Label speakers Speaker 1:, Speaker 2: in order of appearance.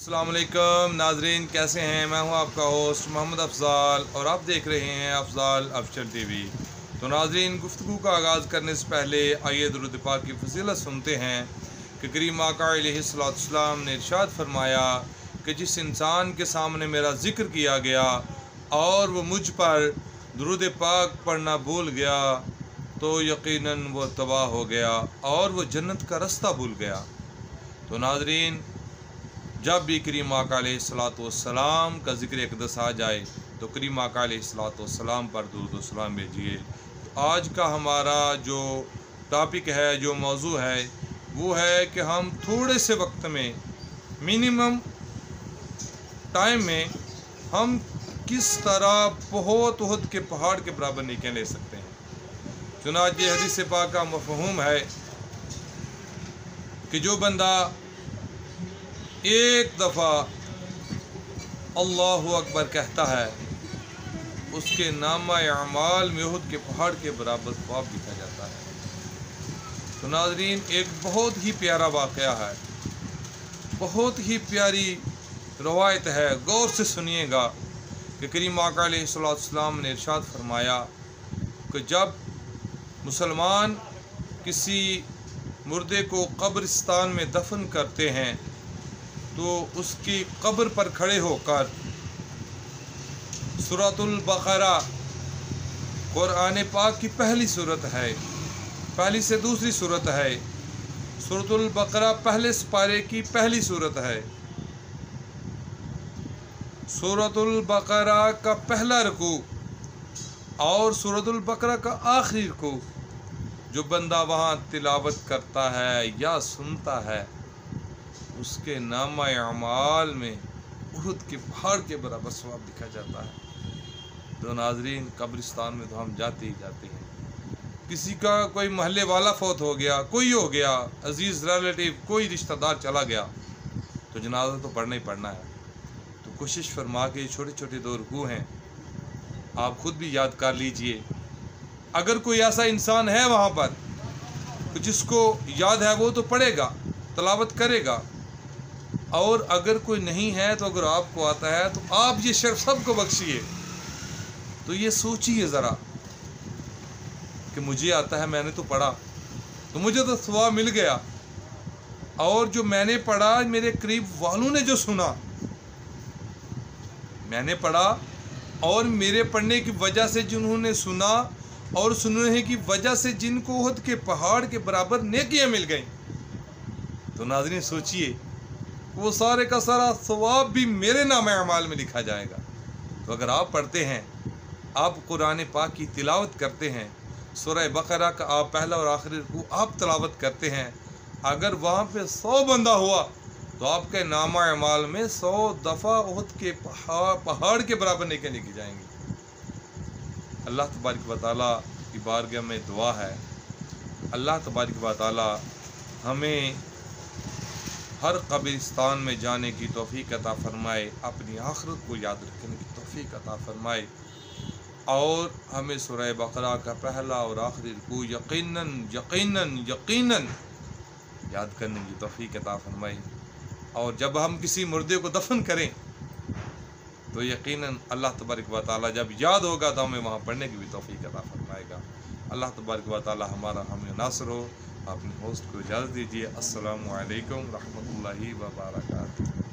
Speaker 1: अस्सलाम वालेकुम नाजरीन, कैसे हैं। मैं हूं आपका होस्ट मोहम्मद अफजाल और आप देख रहे हैं अफजाल अफजल टीवी। तो नाजरीन, गुफ्तगू का आगाज़ करने से पहले आइए दुरूद पाक की फजीलत सुनते हैं कि करीम आका अलैहिस्सलाम ने इरशाद फरमाया कि जिस इंसान के सामने मेरा ज़िक्र किया गया और वो मुझ पर दुरूद पाक पढ़ना भूल गया तो यकीनन वो तबाह हो गया और वो जन्नत का रास्ता भूल गया। तो नाजरीन, जब भी करीम आका अलैहिस्सलाम का ज़िक्र अक़दस आ जाए तो करीम आका अलैहिस्सलाम पर दुरूद व सलाम भेजिए। तो आज का हमारा जो टॉपिक है, जो मौजू है, वो है कि हम थोड़े से वक्त में, मिनिमम टाइम में, हम किस तरह बहुत उहद के पहाड़ के बराबर नेकियां ले सकते हैं। चुनांचे ये हदीस पाक का मफ़हूम है कि जो बंदा एक दफ़ा अल्लाहु अकबर कहता है उसके नामा अमाल में उहद के पहाड़ के बराबर ख्वाब लिखा जाता है। तो नाज़रीन, एक बहुत ही प्यारा वाक़या है, बहुत ही प्यारी रवायत है, गौर से सुनिएगा कि करीम आका अलैहिस्सलाम ने इरशाद फरमाया कि जब मुसलमान किसी मुर्दे को कब्रिस्तान में दफन करते हैं तो उसकी कब्र पर खड़े होकर सूरतुल बकरा, कुरान पाक की पहली सूरत है, पहली से दूसरी सूरत है। सूरतुल बकरा पहले पारे की पहली सूरत है। सूरतुल बकरा का पहला रुकू और सूरतुल बकरा का आखिरी रुकू जो बंदा वहाँ तिलावत करता है या सुनता है उसके नामा अमाल में उहद के पहाड़ के बराबर सवाब लिखा जाता है। तो नाजरीन, कब्रिस्तान में तो हम जाते ही जाते हैं। किसी का कोई महल्ले वाला फौत हो गया, कोई हो गया, अजीज़ रिलेटिव, कोई रिश्तेदार चला गया, तो जनाजा तो पढ़ना ही पढ़ना है। तो कोशिश फरमा के छोटे छोटे दो रुकू हैं, आप खुद भी याद कर लीजिए। अगर कोई ऐसा इंसान है वहाँ पर जिसको याद है वो तो पढ़ेगा, तलावत करेगा, और अगर कोई नहीं है तो अगर आपको आता है तो आप ये शर्फ सबको बख्शिए। तो ये सोचिए ज़रा कि मुझे आता है, मैंने तो पढ़ा तो मुझे तो सवाब मिल गया, और जो मैंने पढ़ा मेरे करीब वालों ने जो सुना, मैंने पढ़ा और मेरे पढ़ने की वजह से जिन्होंने सुना और सुनने की वजह से जिनको उहद के पहाड़ के बराबर नेकियां मिल गई। तो नाज़रीन, सोचिए वो सारे का सारा सवाब भी मेरे नाम अमाल में लिखा जाएगा। तो अगर आप पढ़ते हैं, आप कुरान पाक की तिलावत करते हैं, सूरह बकरा का आप पहला और आखिरी रुकू आप तिलावत करते हैं, अगर वहाँ पे 100 बंदा हुआ तो आपके नामा अमाल में 100 दफ़ा उहद के पहाड़ के बराबर नेकियां लिखी जाएंगी। अल्लाह तबारक व तआला की बारगाह में दुआ है, अल्लाह तबारक व तआला हमें हर कब्रिस्तान में जाने की तौफीक अता फरमाए, अपनी आखिरत को याद रखने की तौफीक अता फरमाए, और हमें सूरह बकरा का पहला और आखिरी रुकू यकीनन यकीनन यकीनन याद करने की तौफीक अता फरमाए। और जब हम किसी मुर्दे को दफन करें तो यकीनन अल्लाह तबारक व तआला जब याद होगा तो हमें वहाँ पढ़ने की भी तौफीक अता फरमाएगा। अल्लाह तबारक व तआला हमारा हमें नासर हो। अपने होस्ट को इजाज़त दीजिए। अस्सलामु अलैकुम रहमतुल्लाहि व बरकातुहू।